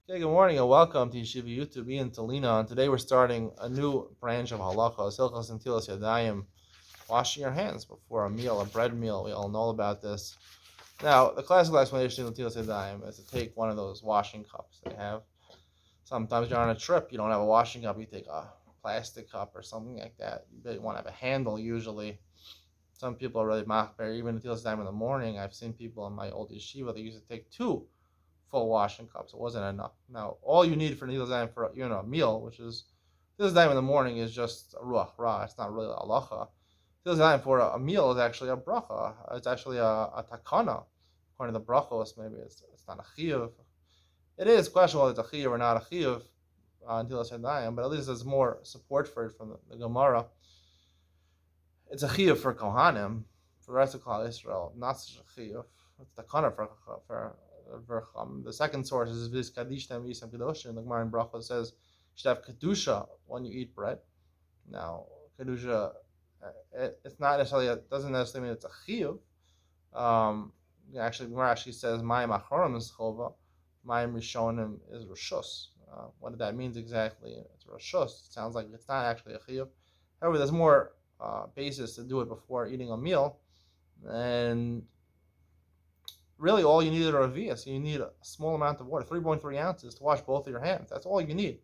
Okay, good morning and welcome to Yeshiva YouTube. Iyun Talina, and today we're starting a new branch of halacha, Hilchos and Tilas Yadayim, washing your hands before a meal, a bread meal. We all know about this. Now, the classical explanation of Tilas Yadayim is to take one of those washing cups they have. Sometimes you're on a trip, you don't have a washing cup, you take a plastic cup or something like that. You want to have a handle usually. Some people are really machber. Even at Tilas Yadayim in the morning, I've seen people in my old yeshiva, they used to take two full washing cups. It wasn't enough. Now, all you need for Nidal Zayin for a meal, which is Nidal Zayin in the morning, is just a ruach ra. It's not really a halacha. Nidal Zayin for a meal is actually a bracha. It's actually a takana. According to the brachos, maybe it's not a chiyuv. It is questionable if it's a chiyuv or not a chiyuv until it's Zayin, but at least there's more support for it from the Gemara. It's a chiyuv for kohanim. For the rest of Klal Israel, not such a chiyuv. It's takana for the second source is Vis Kadishtem Yisam Kedoshin. The Gemara in Bracha says you should have kedusha when you eat bread. Now, kedusha, it's not necessarily. It doesn't necessarily mean it's a chiyuv. Actually, Gemara actually says Mayim Achorim is chova, Mayim Rishonim is rishus. What that means exactly? It's rishus. It sounds like it's not actually a chiyuv. However, there's more basis to do it before eating a meal, and really all you need is a ravia, so you need a small amount of water, 3.3 ounces, to wash both of your hands. That's all you need.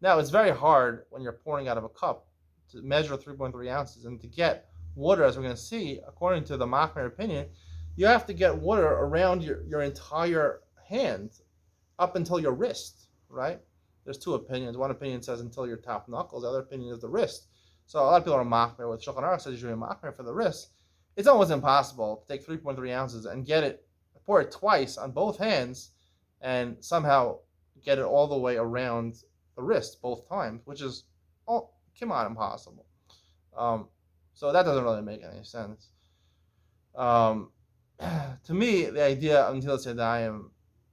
Now, it's very hard when you're pouring out of a cup to measure 3.3 ounces, and to get water, as we're going to see, according to the Machmer opinion, you have to get water around your entire hand up until your wrist, right? There's two opinions. One opinion says until your top knuckles. The other opinion is the wrist. So a lot of people are Machmer. With Shulchan Aruch says you should be Machmer for the wrist. It's almost impossible to take 3.3 ounces and get it, pour it twice on both hands, and somehow get it all the way around the wrist both times, which is impossible. So that doesn't really make any sense. To me, the idea of Netilas Yadayim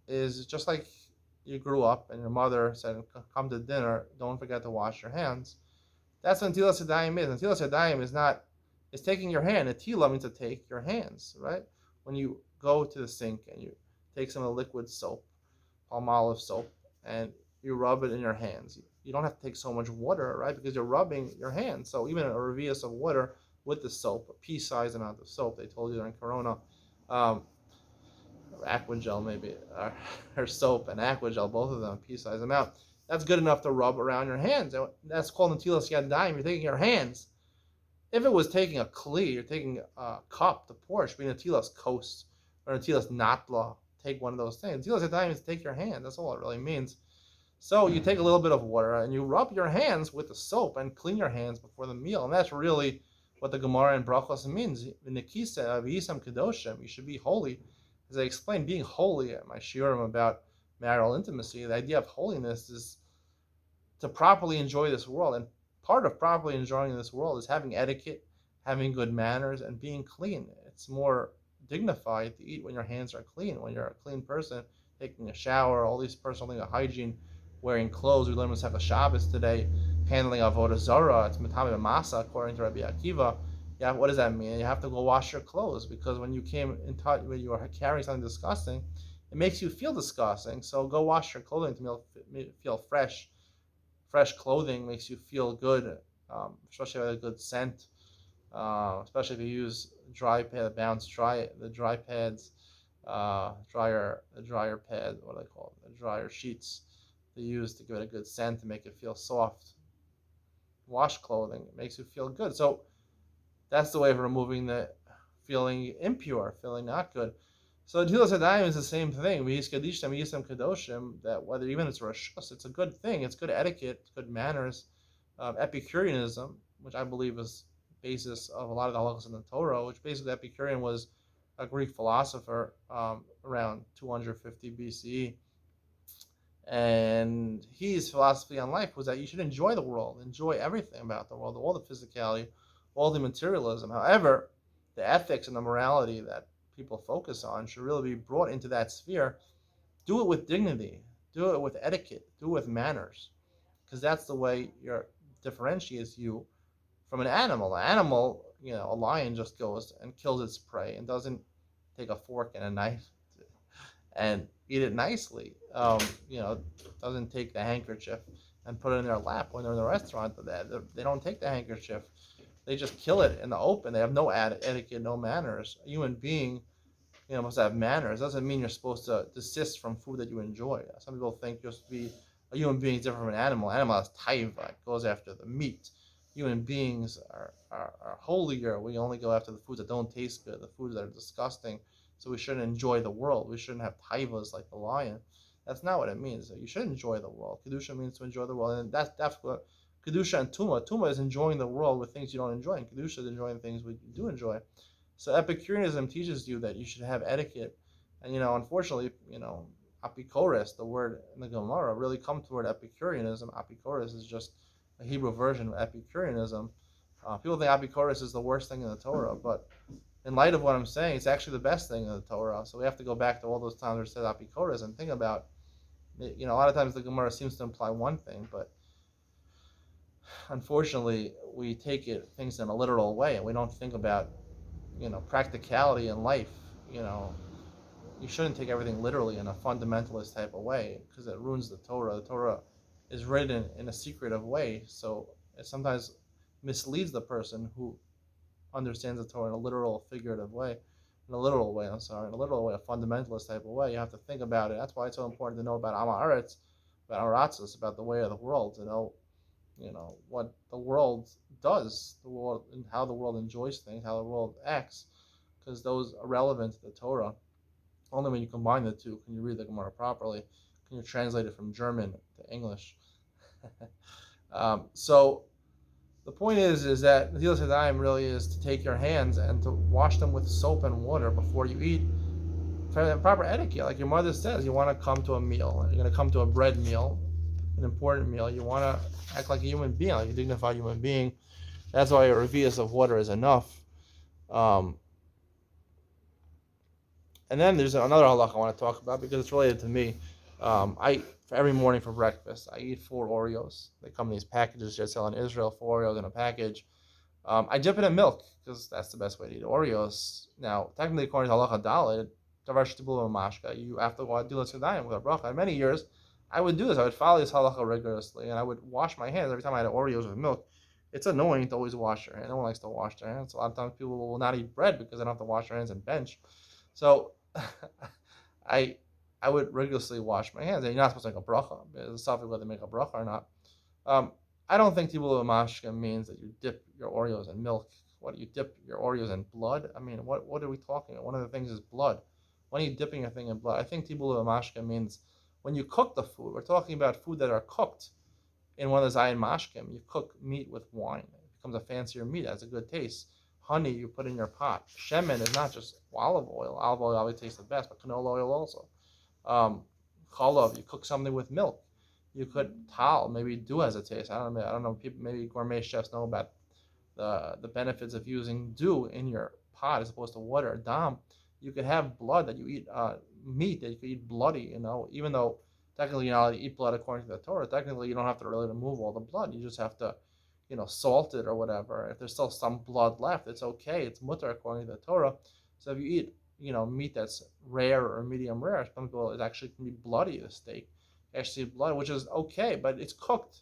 is just like you grew up and your mother said, "Come to dinner, don't forget to wash your hands." That's what Netilas Yadayim is. Netilas Yadayim is not. It's taking your hand. Netila means to take your hands, right? When you go to the sink and you take some of the liquid soap, palm olive soap, and you rub it in your hands. You don't have to take so much water, right? Because you're rubbing your hands. So even a revius of water with the soap, a pea-sized amount of soap, they told you during Corona, Aquagel maybe, or soap and Aquagel, both of them, a pea-sized amount. That's good enough to rub around your hands. That's called Netilas Yadayim. You're taking your hands. If it was taking a kli, you're taking a cup to pour, it should be Netilas Kos or Netilas Natla. Take one of those things. Netilas Yadayim is take your hand. That's all it really means. So you take a little bit of water and you rub your hands with the soap and clean your hands before the meal. And that's really what the Gemara in Brachos means. In the Kisa of Yisam Kedoshim, you should be holy. As I explained, being holy at my shiurim about marital intimacy, the idea of holiness is to properly enjoy this world. And part of properly enjoying this world is having etiquette, having good manners, and being clean. It's more dignified to eat when your hands are clean, when you're a clean person, taking a shower, all these personal things of hygiene, wearing clothes. We learned Masechah Shabbos today, handling avodah zarah. It's mitame masa according to Rabbi Akiva. Yeah, what does that mean? You have to go wash your clothes because when you came in touch, when you were carrying something disgusting, it makes you feel disgusting. So go wash your clothing to feel fresh. Fresh clothing makes you feel good, especially with a good scent. Especially if you use dry pad, the dry pads, the dryer pad, what do they call it? The dryer sheets they use to give it a good scent to make it feel soft. Wash clothing, it makes you feel good. So that's the way of removing the feeling impure, feeling not good. So Netilas Yadayim is the same thing. That whether even it's rishus, it's a good thing. It's good etiquette, it's good manners. Epicureanism, which I believe is basis of a lot of the halachas in the Torah, which basically Epicurean was a Greek philosopher around 250 BCE. And his philosophy on life was that you should enjoy the world, enjoy everything about the world, all the physicality, all the materialism. However, the ethics and the morality that people focus on should really be brought into that sphere. Do it with dignity, do it with etiquette, do it with manners, because that's the way you differentiates you from an animal. An animal, a lion just goes and kills its prey and doesn't take a fork and a knife and eat it nicely. You know, doesn't take the handkerchief and put it in their lap when they're in the restaurant. They don't take the handkerchief. They just kill it in the open. They have no etiquette, no manners. A human being, must have manners. Doesn't mean you're supposed to desist from food that you enjoy. Some people think just be a human being is different from an animal. Animal has taiva, it goes after the meat. Human beings are holier. We only go after the foods that don't taste good, the foods that are disgusting. So we shouldn't enjoy the world. We shouldn't have taivas like the lion. That's not what it means. You should enjoy the world. Kedusha means to enjoy the world, and that's what kedusha and tuma. Tuma is enjoying the world with things you don't enjoy, and kedusha is enjoying things we do enjoy. So Epicureanism teaches you that you should have etiquette, and unfortunately, apikoros, the word in the Gemara, really comes toward Epicureanism. Apikoros is just a Hebrew version of Epicureanism. People think apikoros is the worst thing in the Torah, but in light of what I'm saying, it's actually the best thing in the Torah. So we have to go back to all those times where it says apikoros and think about, a lot of times the Gemara seems to imply one thing, but unfortunately we take things in a literal way, and we don't think about practicality in life. You shouldn't take everything literally in a fundamentalist type of way, because it ruins the Torah. The Torah is written in a secretive way, so it sometimes misleads the person who understands the Torah in a literal, figurative way. In a literal way, a fundamentalist type of way. You have to think about it. That's why it's so important to know about Amaretz, about Aratzis, about the way of the world, to know, what the world does, the world, and how the world enjoys things, how the world acts, because those are relevant to the Torah. Only when you combine the two can you read the Gemara properly. Can you translate it from German to English? So the point is that Netilas Yadayim really is to take your hands and to wash them with soap and water before you eat. Proper etiquette, like your mother says, you want to come to a meal, you're going to come to a bread meal, an important meal. You want to act like a human being, like a dignified human being. That's why a revius of water is enough. And then there's another halakha I want to talk about because it's related to me. Every morning for breakfast, I eat 4 Oreos. They come in these packages just sell in Israel, 4 Oreos in a package. I dip it in milk because that's the best way to eat Oreos. Now, technically, according to halacha daled, davar shtibul mashka, you have to do it with a bracha. In many years, I would do this. I would follow this halacha rigorously, and I would wash my hands every time I had Oreos with milk. It's annoying to always wash your hands. No one likes to wash their hands. A lot of times people will not eat bread because they don't have to wash their hands and bench. So I would rigorously wash my hands. And you're not supposed to make a bracha. There's a subject whether they make a bracha or not. I don't think tibul mashka means that you dip your Oreos in milk. What, do you dip your Oreos in blood? I mean, what are we talking about? One of the things is blood. When are you dipping your thing in blood? I think tibul mashka means when you cook the food. We're talking about food that are cooked in one of the zayin mashkim. You cook meat with wine. It becomes a fancier meat. It has a good taste. Honey you put in your pot. Shemen is not just olive oil. Olive oil always tastes the best, but canola oil also. Chalav, you cook something with milk. You could tal, maybe dew has a taste. I don't know. People, maybe gourmet chefs know about the benefits of using dew in your pot as opposed to water. Dam, you could have blood that you eat, meat that you could eat bloody. Even though technically you're not allowed to eat blood according to the Torah. Technically, you don't have to really remove all the blood. You just have to, salt it or whatever. If there's still some blood left, it's okay. It's mutter according to the Torah. So if you eat, meat that's rare or medium rare, some people, it actually can be bloody, the steak. Actually blood, which is okay, but it's cooked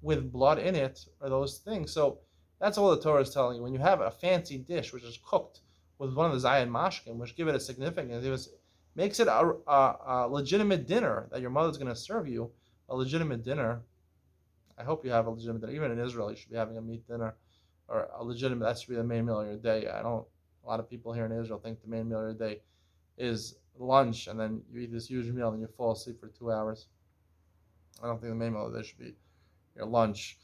with blood in it, or those things. So that's all the Torah is telling you. When you have a fancy dish which is cooked with one of the zayin mashkim, which give it a significance, makes it a legitimate dinner that your mother's going to serve you, a legitimate dinner. I hope you have a legitimate dinner. Even in Israel, you should be having a meat dinner, or a legitimate. That should be the main meal of your day. A lot of people here in Israel think the main meal of your day is lunch, and then you eat this huge meal, and you fall asleep for 2 hours. I don't think the main meal of the day should be your lunch.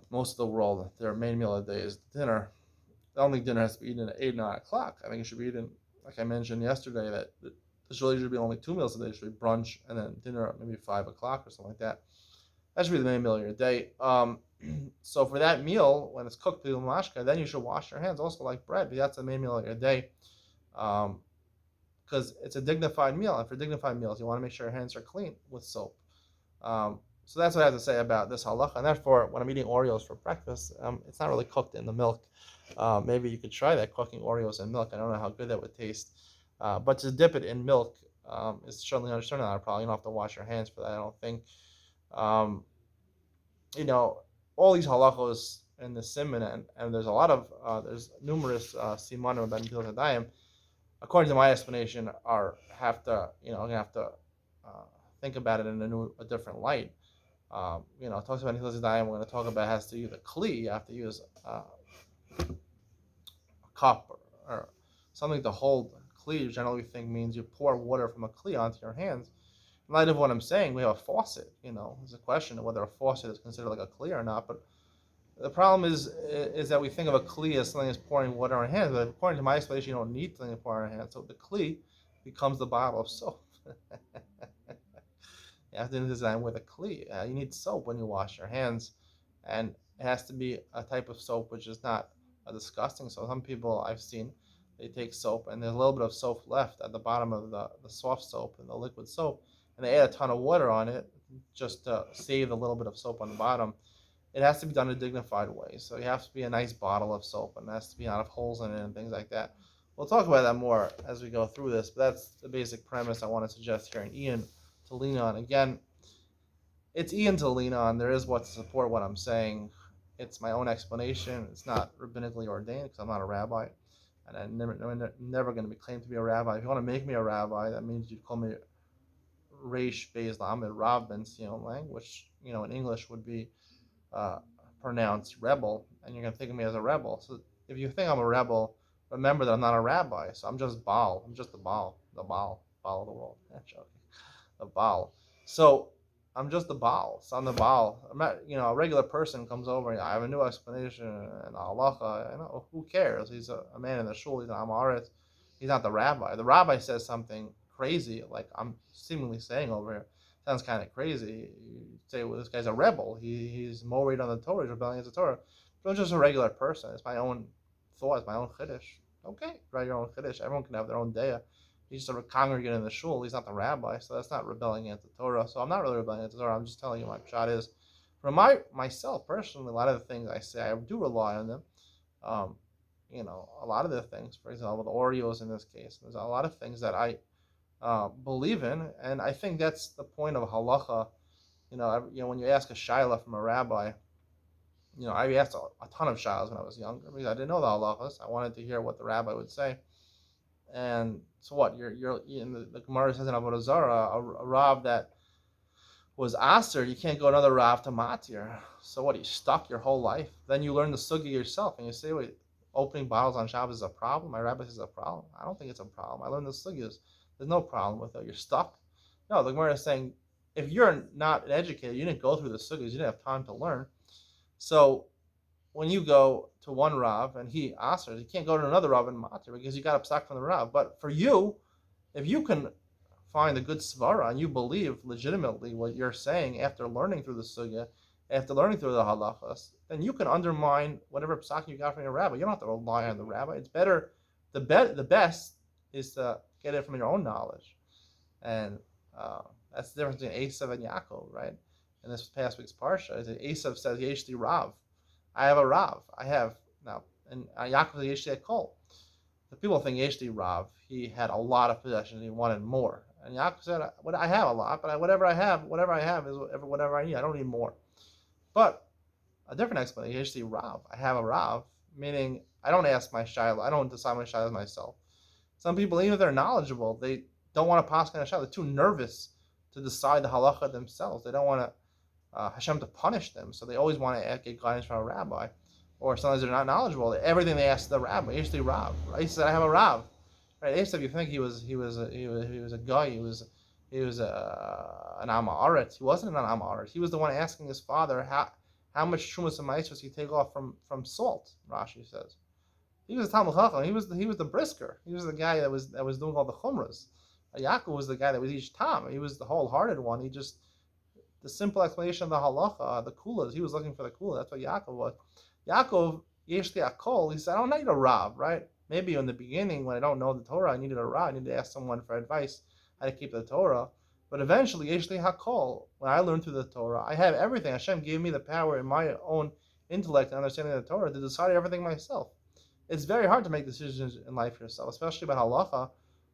Most of the world, their main meal of the day is dinner. I don't think dinner has to be eaten at 8, 9 o'clock. I think it should be eaten, like I mentioned yesterday, that there really should be only 2 meals a day. It should be brunch and then dinner at maybe 5 o'clock or something like that. That should be the main meal of your day. So for that meal, when it's cooked through the mashka, then you should wash your hands also like bread, because that's the main meal of your day. Because it's a dignified meal, and for dignified meals, you want to make sure your hands are clean with soap. So that's what I have to say about this halacha. And therefore, when I'm eating Oreos for breakfast, it's not really cooked in the milk. Maybe you could try that, cooking Oreos in milk. I don't know how good that would taste. But to dip it in milk It's certainly not a problem. You don't have to wash your hands for that, I don't think. Um, you know, all these halachos in the simon, and there's a lot of there's numerous simanim about Netilas Yadayim. According to my explanation, are have to gonna have to think about it in a different light. It talks about Netilas Yadayim. We're going to talk about has to use a kli. You have to use a cup or something to hold. Kli generally we think means you pour water from a kli onto your hands. In light of what I'm saying, we have a faucet. There's a question of whether a faucet is considered like a kli or not. But the problem is that we think of a kli as something that's pouring water on our hands. But according to my explanation, you don't need something to pour on your hands. So the kli becomes the bottle of soap. You have to design with a kli. You need soap when you wash your hands, and it has to be a type of soap which is not a disgusting soap. Some people I've seen, they take soap and there's a little bit of soap left at the bottom of the soft soap and the liquid soap, and they add a ton of water on it just to save the little bit of soap on the bottom. It has to be done in a dignified way. So you have to be a nice bottle of soap, and it has to be out of holes in it and things like that. We'll talk about that more as we go through this, but that's the basic premise I want to suggest here in Iyun to lean on. Again, it's Iyun to lean on. There is what to support what I'm saying. It's my own explanation. It's not rabbinically ordained because I'm not a rabbi, and I'm never going to be claimed to be a rabbi. If you want to make me a rabbi, that means you'd call me Reish Beis Lamed Rav Ben Sion Lang, which in English would be pronounced rebel, and you're going to think of me as a rebel. So if you think I'm a rebel, remember that I'm not a rabbi. So I'm just Baal. I'm just the Baal of the world. Joking. The Baal. So I'm just the Baal. So I'm the Baal. I'm not, a regular person comes over and I have a new explanation and halacha. Who cares? He's a man in the shul. He's an Amaret. He's not the rabbi. The rabbi says something crazy, like I'm seemingly saying over here. Sounds kind of crazy. You say, well, this guy's a rebel. He's morid on the Torah. He's rebelling against the Torah. But I'm just a regular person. It's my own thought. It's my own chiddush. Okay, write your own chiddush. Everyone can have their own daya. He's just a congregant in the shul. He's not the rabbi, so that's not rebelling against the Torah. So I'm not really rebelling against the Torah. I'm just telling you my shot is. For myself personally, a lot of the things I say, I do rely on them. A lot of the things, for example, the Oreos in this case, there's a lot of things that I believe in, and I think that's the point of halacha. When you ask a shaila from a rabbi, I asked a ton of shailas when I was younger because I didn't know the halachas. I wanted to hear what the rabbi would say. And so what? You're in the Gemara says in Avodah Zarah, a rav that was aser, you can't go another rav to matir. So what? You stuck your whole life. Then you learn the sugi yourself, and you say, wait, opening bottles on Shabbos is a problem. My rabbi says it's a problem. I don't think it's a problem. I learned the sugyas. There's no problem with it. You're stuck. No, the Gemara is saying if you're not an educator, you didn't go through the sugyas, you didn't have time to learn. So when you go to one Rav and he asers, you can't go to another Rav and matir because you got a psak from the Rav. But for you, if you can find a good svara and you believe legitimately what you're saying after learning through the sugya, after learning through the halachas, then you can undermine whatever psak you got from your rabbi. You don't have to rely on the rabbi. It's better. The best is to get it from your own knowledge, and that's the difference between Esav and Yaakov, right? In this past week's parsha, Esav says Yeshli Rav. I have a Rav. I have now, and Yaakov says Yeshli Akol. The people think Yeshli Rav. He had a lot of possessions. He wanted more. And Yaakov said, I have a lot, but whatever I have is whatever I need. I don't need more. But a different explanation, Yeshli Rav. I have a Rav, meaning I don't ask my shayla. I don't decide my shayla myself. Some people, even if they're knowledgeable, they don't want to pass on a shayla. They're too nervous to decide the halacha themselves. They don't want Hashem to punish them, so they always want to get guidance from a rabbi. Or sometimes they're not knowledgevel. Everything they ask the rabbi, Yeshli Rav. Right? He said, I have a Rav. Right? Esav, you think he was a guy. He was an Amaret. He wasn't an Amaret. He was the one asking his father how much Shumas and Ma'is he take off from salt. Rashi says he was a Talmud Chacham. He was the brisker. He was the guy that was doing all the chumras. Yaakov was the guy that was each tam. He was the wholehearted one. The simple explanation of the halacha, the kulas. He was looking for the kula. That's what Yaakov was. Yaakov, Yeshli Akol. He said, I don't need a Rav, right? Maybe in the beginning, when I don't know the Torah, I needed a Rav. I needed to ask someone for advice how to keep the Torah. But eventually, Yeshli Hakol, when I learned through the Torah, I have everything. Hashem gave me the power in my own intellect and understanding of the Torah to decide everything myself. It's very hard to make decisions in life yourself, especially about halacha,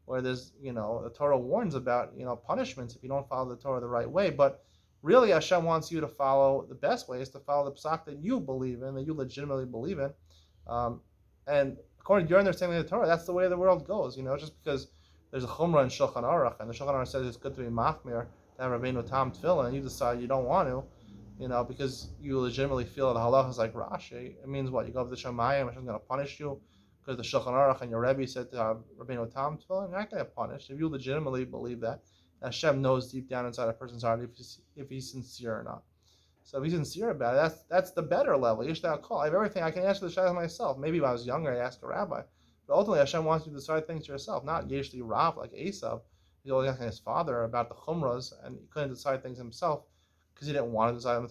where there's, the Torah warns about, punishments if you don't follow the Torah the right way. But really, Hashem wants you to follow the best way is to follow the psak that you believe in, that you legitimately believe in. And according to your understanding of the Torah, that's the way the world goes. Just because there's a chumrah in Shulchan Aruch, and the Shulchan Aruch says it's good to be machmir, to have Rabbeinu Tam tefillin, and you decide you don't want to, because you legitimately feel that halacha is like Rashi. It means what? You go up to Shemayim, Hashem's going to punish you because the Shulchan Aruch and your Rebbe said to have Rabbeinu Tam tefillin. You're not going to get punished if you legitimately believe that. Hashem knows deep down inside a person's heart if he's sincere or not. So if he's sincere about it, that's the better level. Yishtah call. I have everything. I can answer the shayla myself. Maybe if I was younger, I'd ask a rabbi. But ultimately, Hashem wants you to decide things yourself, not Yeshli Rav like Esav. He's always asking his father about the chumras, and he couldn't decide things himself because he didn't want to decide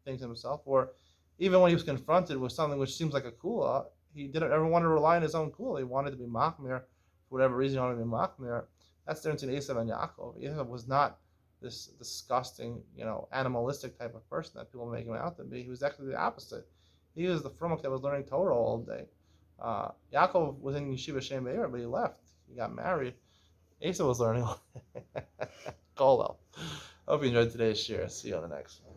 things himself. Or even when he was confronted with something which seems like a kula, he didn't ever want to rely on his own kula. He wanted to be machmir for whatever reason. He wanted to be machmir. That's the difference between Esav and Yaakov. Esav was not this disgusting, animalistic type of person that people make him out to be. He was actually the opposite. He was the frumach that was learning Torah all day. Yaakov was in Yeshiva Shem Be'er, but he left. He got married. Esav was learning all day. Kolel. Hope you enjoyed today's share. See you on the next one.